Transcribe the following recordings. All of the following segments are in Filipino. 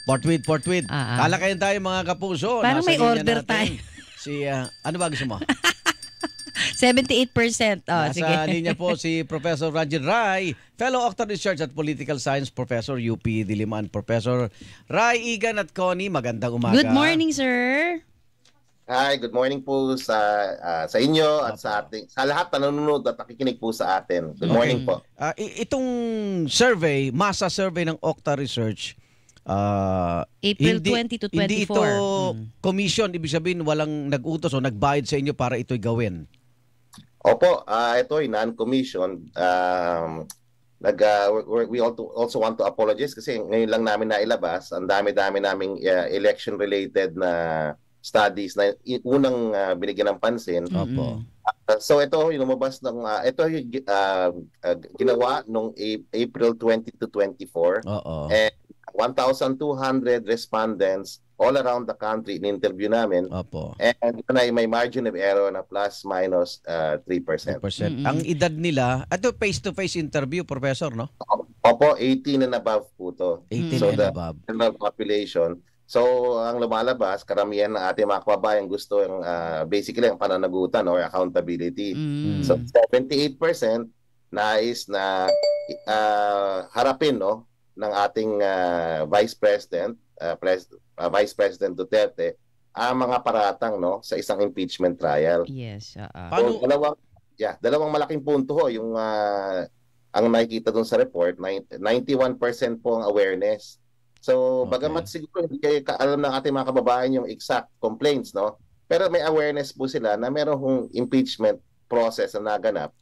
Portweed. Kalakayan tayo mga kapuso. Parang Nasa may linya order natin tayo. Si, ano ba gusto mo? 78%. Nasa Sige. linya po si Professor Ranjit Rai, Fellow Octa Research at Political Science Professor UP Diliman. Professor Rai, Igan at Connie, magandang umaga. Good morning, sir. Hi, good morning po sa inyo at sa lahat na nanonood at nakikinig po sa atin. Good morning po. Itong survey, masa survey ng Octa Research, April 20 to 24. Hindi ito commission, ibig sabihin walang nag-utos o nagbayad sa inyo para ito'y gawin. Opo, ito ay non-commission. We also want to apologize kasi ngayon lang namin nailabas. Ang dami-dami naming election-related na studies na unang binigyan ng pansin. Opo. So ito yung lumabas ng ito yung ginawa nung April 20 to 24. Oo. And 1,200 respondents all around the country in interview namin. Opo. And ito na may margin of error na plus minus 3%. 3%. Ang edad nila, ito face-to-face interview, Professor, no? Opo, 18 and above po to. 18 so and above. General population. So, ang lumalabas, karamihan ng ating mga kababayan gusto yung basically ang pananagutan or accountability. So, 78% nais na harapin no ng ating Vice President Vice President Duterte ang mga paratang no sa isang impeachment trial. Yes. So, dalawang malaking punto ho yung ang nakikita dun sa report, 91% po ang awareness. So, bagamat siguro hindi kayo alam ng ating mga kababayan yung exact complaints, no? Pero may awareness po sila na merong impeachment process na naganap.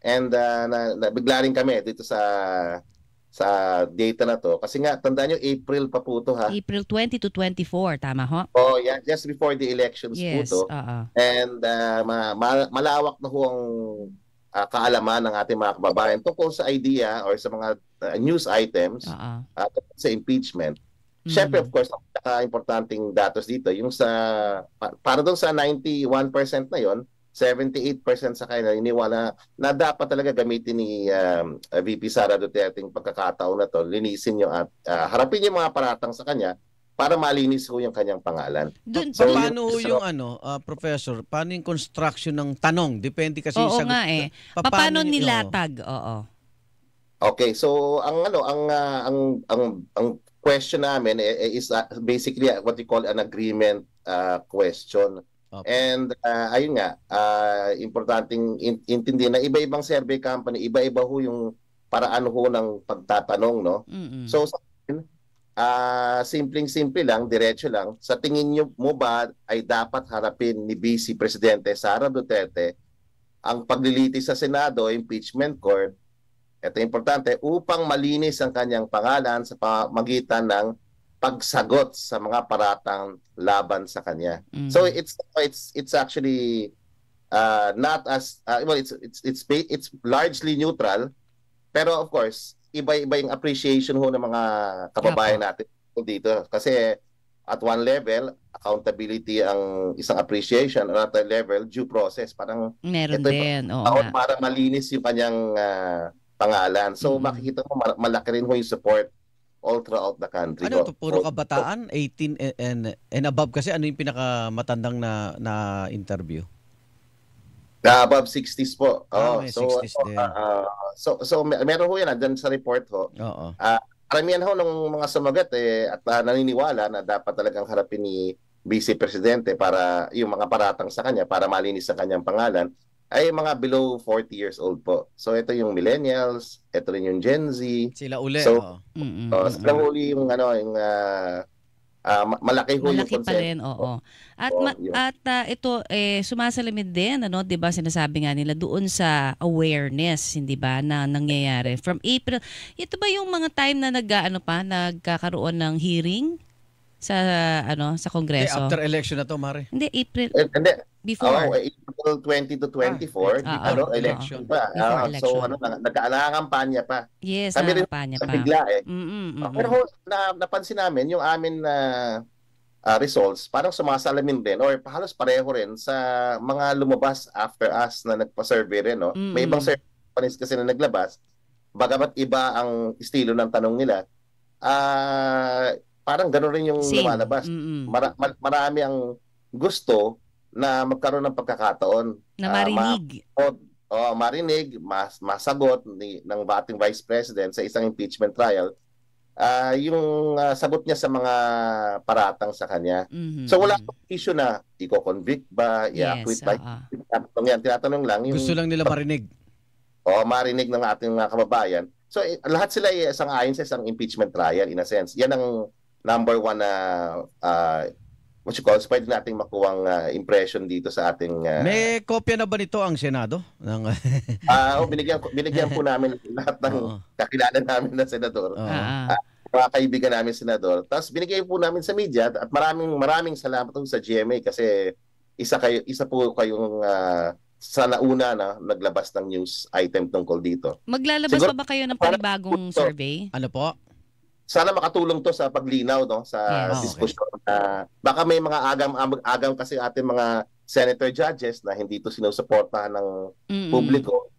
And nabigla rin kami dito sa data na to. Kasi nga, tandaan nyo, April pa po to ha. April 20 to 24, tama ho? Oh, yeah, just before the elections po to. And malawak na ho ang kaalaman ng ating mga kababayan tungkol sa idea or sa mga news items sa impeachment. Siyempre, of course, ang importanting datos dito, yung para doon sa 91% na yon, 78% sa kanila iniwala na dapat talaga gamitin ni VP Sara Duterte yung pagkakataon na to, linisin yung at harapin yung mga paratang sa kanya para malinis ho yung kanyang pangalan. So, paano yung Professor, paano yung construction ng tanong? Depende kasi sa nga paano nilatag? Okay, so ang question namin is basically what we call an agreement question. And ayun nga, importanteng intindihin na iba-ibang survey company, iba-iba ho yung paraan ho ng pagtatanong, no? So simpleng-simple lang, diretso lang. Sa tingin niyo mo ba ay dapat harapin ni Vice Presidente Sara Duterte ang paglilitis sa Senado, impeachment court? Ito importante, upang malinis ang kanyang pangalan sa pamagitan ng pagsagot sa mga paratang laban sa kanya. So it's actually not as well, it's largely neutral, pero of course iba-iba yung appreciation ho ng mga kababayan natin dito. Kasi at one level, accountability ang isang appreciation. At another level, due process. Parang meron din. Para malinis yung kanyang pangalan. So makikita mo, malaki rin ho yung support all throughout the country. Ano ito? Puro kabataan? 18 and above kasi? Ano yung pinakamatandang na interview? Above 60s po. May 60s din. So meron ho yan dyan sa report ho. Karamihan ho ng mga sumagat at naniniwala na dapat talagang harapin ni Vice Presidente para yung mga paratang sa kanya para malinis ang kanyang pangalan ay mga below 40 years old po. So ito yung millennials, ito rin yung Gen Z. Sila uli. So sila uli yung malaki ho yung pa rin, At ito sumasalamin din, 'di ba, sinasabi nga nila doon sa awareness, hindi ba, na nangyayari from April. Ito ba yung mga time na nagkakaroon ng hearing sa sa Kongreso? After election na to, Mare. Hindi, April. Before. April 20 to 24, election pa. So nagkaalaang-kampanya pa. Yes, kami rin kampanya pa. Bigla Pero napansin namin yung amin na results, parang sumasalamin din or halos pareho rin sa mga lumabas after us na nagpa-survey rin. No? May ibang survey companies kasi na naglabas, bagamat iba ang estilo ng tanong nila, parang gano'n rin yung Same. lumalabas. Marami ang gusto na magkaroon ng pagkakataon Na marinig. marinig, masagot ng dating Vice President sa isang impeachment trial yung sagot niya sa mga paratang sa kanya. So wala pang issue na i-convict ba, i-acquit ba. Tinatanong lang. Gusto lang nila marinig. Marinig ng ating mga kababayan. So lahat sila ay isang ayon sa isang impeachment trial in a sense. Yan ang number one na pwede nating makuwang impression dito sa ating... May kopya na ba nito ang Senado? Binigyan po namin lahat ng kakilala namin na senador. Mga kaibigan namin senador. Tapos binigay po namin sa media at maraming salamat po sa GMA kasi isa po kayong sa nauna na naglabas ng news item tungkol dito. Maglalabas pa ba kayo ng panibagong survey? Ano po? Sana makatulong to sa paglinaw sa diskusyon. Baka may mga agam kasi ating mga senator judges na hindi to sinusuportahan ng publiko.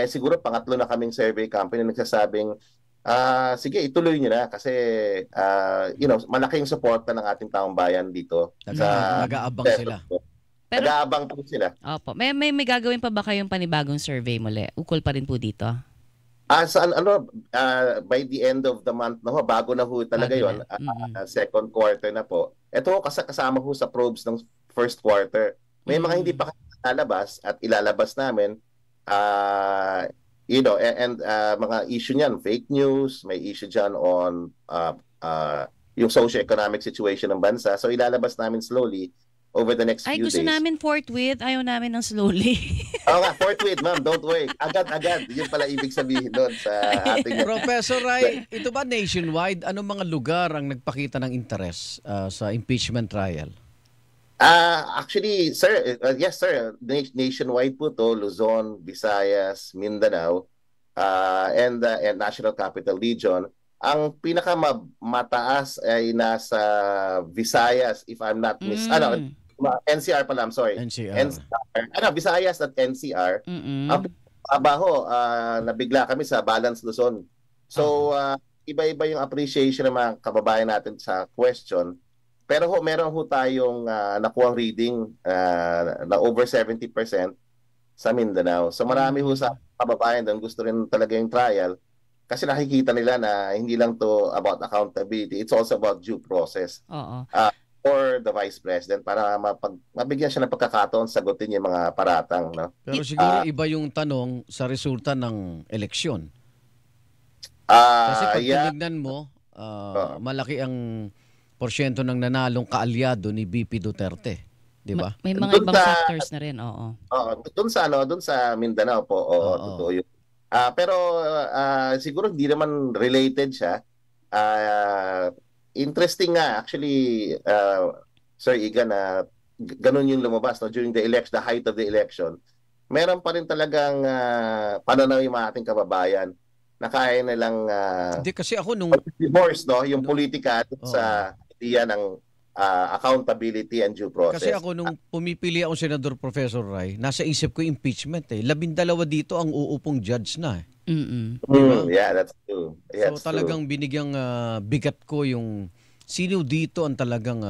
Siguro pangatlo na kaming survey company nagsasabing sige ituloy niyo na kasi malaking suporta ng ating taong bayan dito. Nag-aabang sila. Pero, nag-aabang po sila. Opo. May gagawin pa ba kayong panibagong survey muli? Ukol pa rin po dito? By the end of the month na bago na ho talaga yon, second quarter na po. Ito kasama ho sa probes ng first quarter. May mga hindi pa lalabas at ilalabas namin mga issue niyan, fake news, may issue diyan on yung socio-economic situation ng bansa. So ilalabas namin slowly over the next few days. Gusto namin forthwith, ayaw namin ng slowly. Forthwith, ma'am, don't worry. Agad-agad. Yun pala ibig sabihin doon sa ating... Professor Ray, ito ba nationwide? Anong mga lugar ang nagpakita ng interest sa impeachment trial? Actually, sir, yes sir, nationwide po to, Luzon, Visayas, Mindanao, and National Capital Region. Ang pinakamataas ay nasa Visayas, if I'm not NCR pala, I'm sorry. NCR. Visayas at NCR. Ang abaho, nabigla kami sa Balance Luzon. So, iba-iba yung appreciation ng mga kababayan natin sa question. Pero meron tayong nakuhang reading na over 70% sa Mindanao. So marami sa kababayan doon gusto rin talaga yung trial kasi nakikita nila na hindi lang to about accountability, it's also about due process. For the Vice President para mabigyan siya ng pagkakataon sagutin yung mga paratang. No? Pero siguro iba yung tanong sa resulta ng eleksyon. Kasi pag tinignan mo, malaki ang porsyento ng nanalong kaalyado ni BP Duterte, di ba? May mga ibang factors na rin, Doon sa Mindanao po, totoo yun. Pero siguro hindi naman related siya. Interesting nga actually, Sir Iga, na ganun yung lumabas during the height of the election. Meron pa rin talagang pananaw yung mga ating kababayan na kaya nilang hindi kasi ako nung divorce yung politika sa idea ng accountability and due process. Kasi ako nung pumipili ako Senador Professor Ray, nasa isip ko impeachment 12 dito ang uupong judge na. Yeah, that's true. Yeah, so talagang binigyang bigat ko yung sino dito ang talagang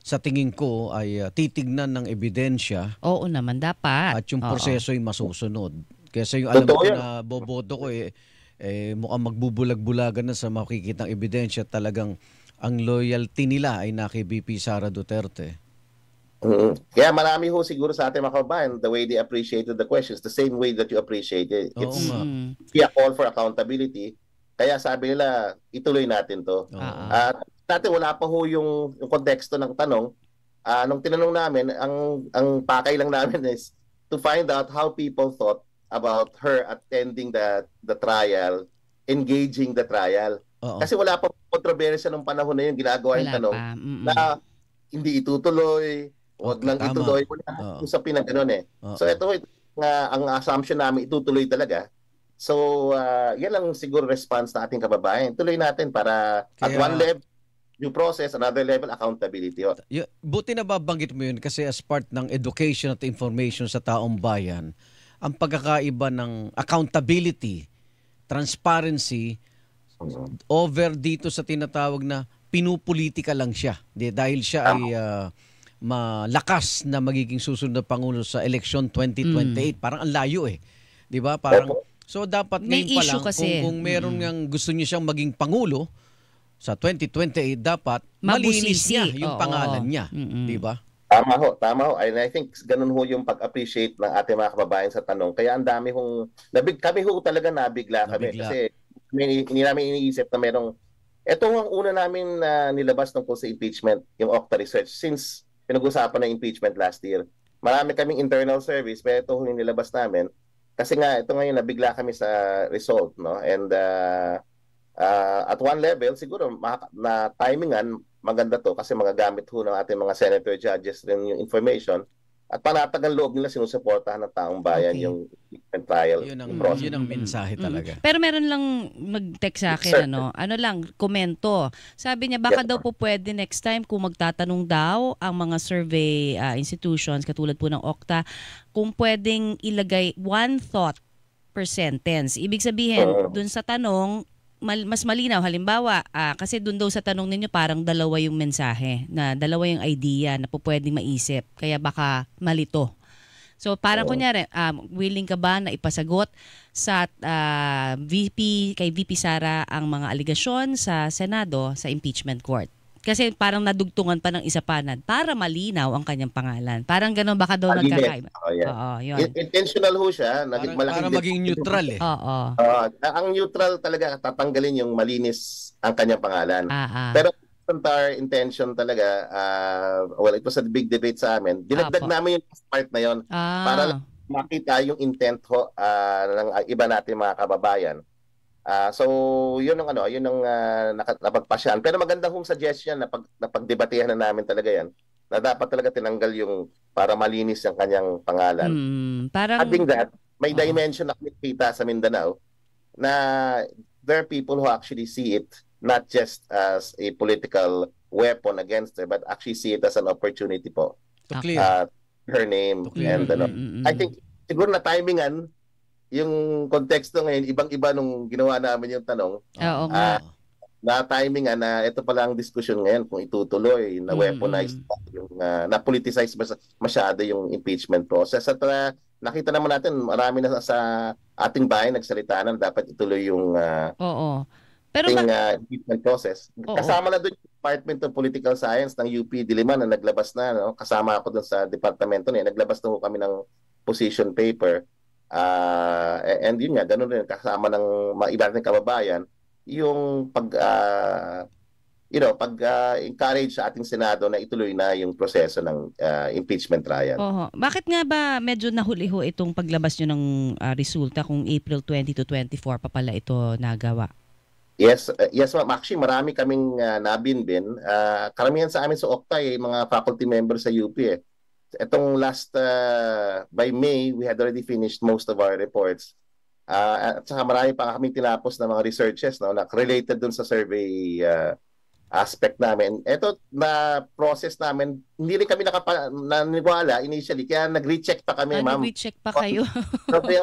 sa tingin ko ay titignan ng ebidensya. Oo naman, dapat. At yung proseso ay masusunod. Kasi yung alam ko na boboto ko mukhang magbubulag-bulagan na sa makikitang ebidensya, talagang ang loyalty nila ay na kay BP Sara Duterte. Kaya marami siguro sa ating mga kababayan, the way they appreciated the questions, the same way that you appreciate it. It's a call for accountability. Kaya sabi nila, ituloy natin to. At natin wala pa yung konteksto ng tanong. Nung tinanong namin, ang pakay lang namin is to find out how people thought about her attending the trial, engaging the trial. Kasi wala pa kontrobersya nung panahon na yun, ginagawa yung tanong na hindi itutuloy, wag lang ituloy, wala sa pinag-ganon So ito ang assumption namin, itutuloy talaga. So yan lang siguro response na ating kababayan. Tuloy natin para at one level, due process, another level, accountability. Buti na babanggit mo yun kasi as part ng education at information sa taong bayan, ang pagkakaiba ng accountability, transparency, over dito sa tinatawag na pinupolitika lang siya. Dahil siya ay malakas na magiging susunod na Pangulo sa election 2028. Parang ang layo eh. 'Di ba? Parang so dapat may ngayon pa lang kasi. kung meron ngang gusto niya siyang maging Pangulo sa 2028, dapat malinis niya yung pangalan niya. 'Di ba? Tama ho. And I think ganun ho yung pag-appreciate ng ating mga kababayan sa tanong. Kaya ang dami hong, kami ho talaga nabigla kami. Kasi hindi namin iniisip na merong, ito ang una namin nilabas tungkol sa impeachment, yung Okta Research, since pinag-usapan ng impeachment last year. Marami kaming internal service, pero ito yung nilabas namin. Kasi nga, ito ngayon, nabigla kami sa result. No? And at one level, siguro, na timingan, maganda to kasi magagamit ho ng ating mga senator judges rin yung information at panatagang loob nila sinusuportahan ng taong bayan yung trial. Yun ang mensahe talaga. Pero meron lang mag-text sa akin, ano lang, komento. Sabi niya baka daw po pwede next time kung magtatanong daw ang mga survey institutions katulad po ng Okta, kung pwedeng ilagay one thought per sentence. Ibig sabihin, dun sa tanong, mas malinaw. Halimbawa, kasi doon daw sa tanong ninyo parang dalawa yung mensahe, na dalawa yung idea na po pwedeng maisip. Kaya baka malito. So parang kunyari, willing ka ba na ipasagot sa kay VP Sara ang mga aligasyon sa Senado sa impeachment court? Kasi parang nadugtungan pa ng isa pa na para malinaw ang kanyang pangalan. Parang gano'n baka daw nagkakaiba. Yun. Intentional ho siya. Para maging neutral eh. Ang neutral talaga, tatanggalin yung malinis ang kanyang pangalan. Pero our intention talaga, it was a big debate sa amin. Dinagdag namin yung part na yun para makita yung intent ho ng iba natin mga kababayan. So, yun ang napagpasyan. Pero magandang hong suggestion na pagdebatehan na namin talaga yan, na dapat talaga tinanggal yung para malinis yung kanyang pangalan. Adding that, may dimension na kita sa Mindanao na there are people who actually see it not just as a political weapon against her, but actually see it as an opportunity po. To clear. Her name. And I think siguro na timingan yung konteksto ngayon, ibang-iba nung ginawa namin yung tanong. Na timing na ito pala ang diskusyon ngayon kung itutuloy na weaponized yung na-politicize masyado yung impeachment process. At nakita naman natin, marami na sa ating bayan nagsalita na dapat ituloy yung pero impeachment process. Kasama na doon yung Department of Political Science ng UP Diliman na naglabas na. No? Kasama ako doon sa departamento niya. Naglabas na kami ng position paper. And yun nga, ganun rin kasama ng mga iba nating kababayan yung pag-encourage sa ating Senado na ituloy na yung proseso ng impeachment trial. Bakit nga ba medyo nahuli-ho itong paglabas nyo ng resulta kung April 20 to 24 pa pala ito nagawa? Yes ma'am. Actually, marami kaming nabinbin. Karamihan sa amin sa Okta mga faculty members sa UP Itong last, by May, we had already finished most of our reports. At saka marami pa kami tinapos na mga researches na related dun sa survey aspect namin. Ito na process namin, hindi rin kami naniniwala initially, kaya nag-recheck pa kami, ma'am. Nag-recheck pa kayo?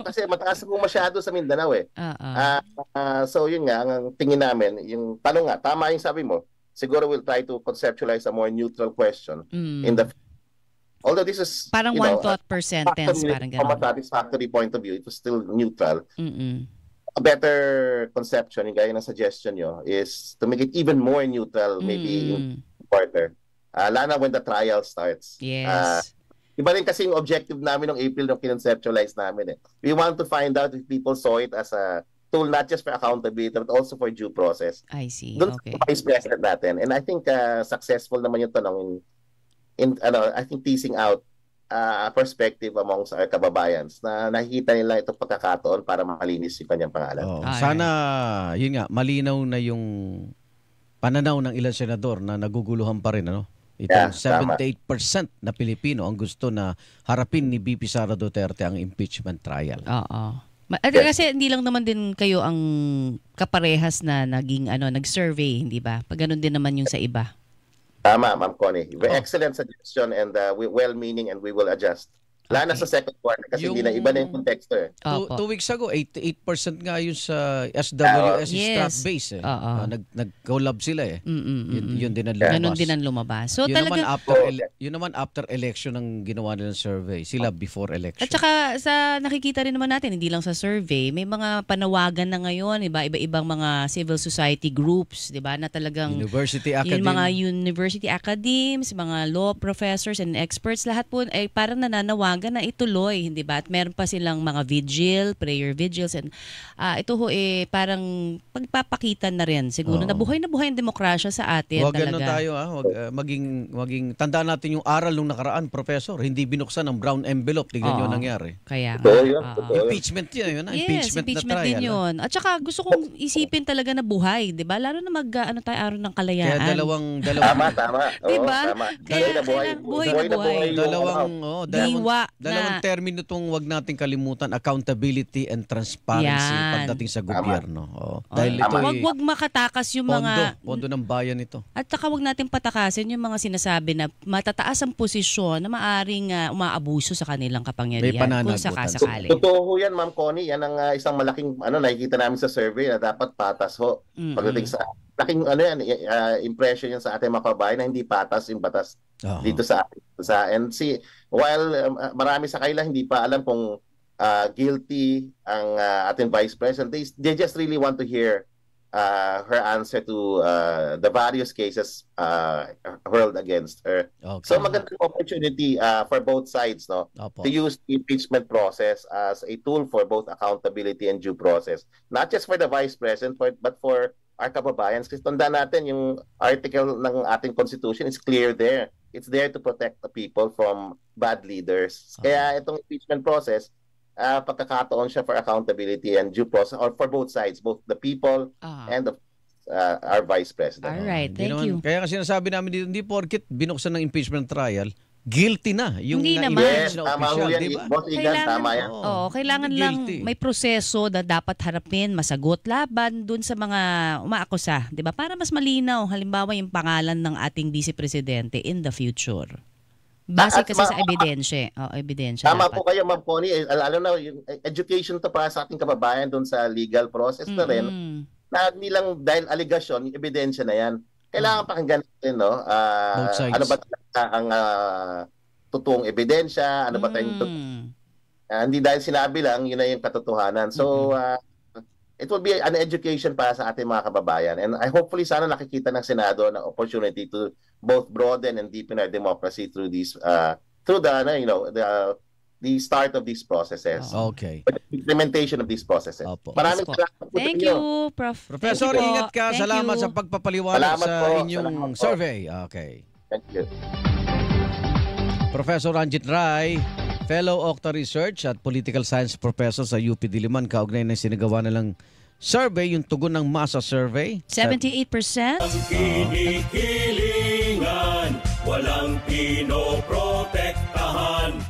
Kasi mataas po masyado sa Mindanao so yun nga, ang tingin namin, yung tanong nga, tama yung sabi mo, siguro we'll try to conceptualize a more neutral question in the although this is parang one thought per sentence, parang gano'n. From a satisfactory point of view, it was still neutral. A better conception, yung gaya ng suggestion nyo, is to make it even more neutral, maybe in quarter. Lalo na when the trial starts. Yes. Iba rin kasi yung objective namin ng April nung kinonceptualize namin. We want to find out if people saw it as a tool not just for accountability but also for due process. I see. Doon okay. Vice President natin. And I think successful naman yung tanong I think teasing out perspective among our kababayans na nakikita nila itong pagkakataon para malinis yung kanyang pangalan. Sana, yun nga, malinaw na yung pananaw ng ilang senador na naguguluhan pa rin. Itong 78% na Pilipino ang gusto na harapin ni VP Sara Duterte ang impeachment trial. Kasi hindi lang naman din kayo ang kaparehas na naging nag-survey, hindi ba? Pag ganun din naman yung sa iba. Tama, Ma'am Connie. Excellent suggestion and well-meaning and we will adjust. Lalo na sa second quarter kasi hindi na iba na yung konteksto eh. 2 weeks ago, 88% nga yun sa SWS strap base eh. Nag-collab sila eh. Yun din ang lumabas. Ganun din ang lumabas. So yun talaga yun naman after election ang ginawa nilang survey. Sila before election. At saka sa nakikita rin naman natin, hindi lang sa survey, may mga panawagan na ngayon, iba-ibang mga civil society groups, 'di ba, na talagang University Academy. Yung mga university academies, mga law professors and experts, lahat po ay parang nananawagan na ituloy, hindi ba? At meron pa silang mga prayer vigils, and ito ho parang pagpapakita na rin siguro na buhay ang demokrasya sa atin. Huwag talaga. Ganun tayo maging tandaan natin yung aral nung nakaraan, Professor, hindi binuksan ang brown envelope. Tignan nyo nangyari. Kaya impeachment yun. Yes, impeachment na trial. Din yun. At saka gusto kong isipin talaga na buhay, di ba? Lalo na araw ng kalayaan. Kaya dalawang Tama. Diba? Kaya buhay na buhay. Dalawang termino itong wag nating kalimutan, accountability and transparency pagdating sa gobyerno. Dahil ito wag makatakas yung mga pondo ng bayan ito. At saka wag nating patakasin yung mga sinasabi na matataas ang posisyon na maaring umaabuso sa kanilang kapangyarihan kung sakasakali. Totoo yan, Ma'am Connie. Yan ang isang malaking nakikita namin sa survey na dapat patas ho. Pagdating sa laking impression yan sa ating mga kababayan na hindi patas yung batas dito sa and while marami sa kanila hindi pa alam kung guilty ang ating Vice President, they just really want to hear her answer to the various cases hurled against her. Okay. So magandang opportunity for both sides to use the impeachment process as a tool for both accountability and due process. Not just for the Vice President but for our kababayan. Kasi tandaan natin yung article ng ating Constitution is clear there. It's there to protect the people from bad leaders. Kaya itong impeachment process, pagkakataon siya for accountability and due process or for both sides, both the people and our Vice President. All right, thank you. Kaya kasi sinasabi namin dito, hindi porket binuksan ng impeachment trial, guilty na yung na-impeach na official, di ba? Kailangan lang may proseso na dapat harapin, masagot laban dun sa mga umaakusa, di ba? Para mas malinaw, halimbawa yung pangalan ng ating Vice Presidente in the future. Base kasi sa ebidensya. Ebidensya. Tama po kayo, Ma'am Connie. Alam na, yung education to para sa ating kababayan dun sa legal process na rin. Na hindi lang dahil allegation, yung ebidensya na yan. Kailangan pakinggan natin, no? Ano ba ang totoong ebidensya? Ano ba tayong hindi dahil sinabi lang, yun na yung katotohanan. So, it will be an education para sa ating mga kababayan. And I hopefully sana nakikita ng Senado na opportunity to both broaden and deepen our democracy through these through the start of these processes. Okay. Implementation of these processes. Maraming salamat po. Thank you, Prof. Professor, ingat ka. Salamat sa pagpapaliwanag sa inyong survey. Okay. Thank you. Professor Ranjit Rai, Fellow Octa Research at Political Science Professor sa UP Diliman, kaugnay na sinagawa nilang survey, yung tugon ng masa survey. 78%. Kinikilingan, walang pinoprotektahan.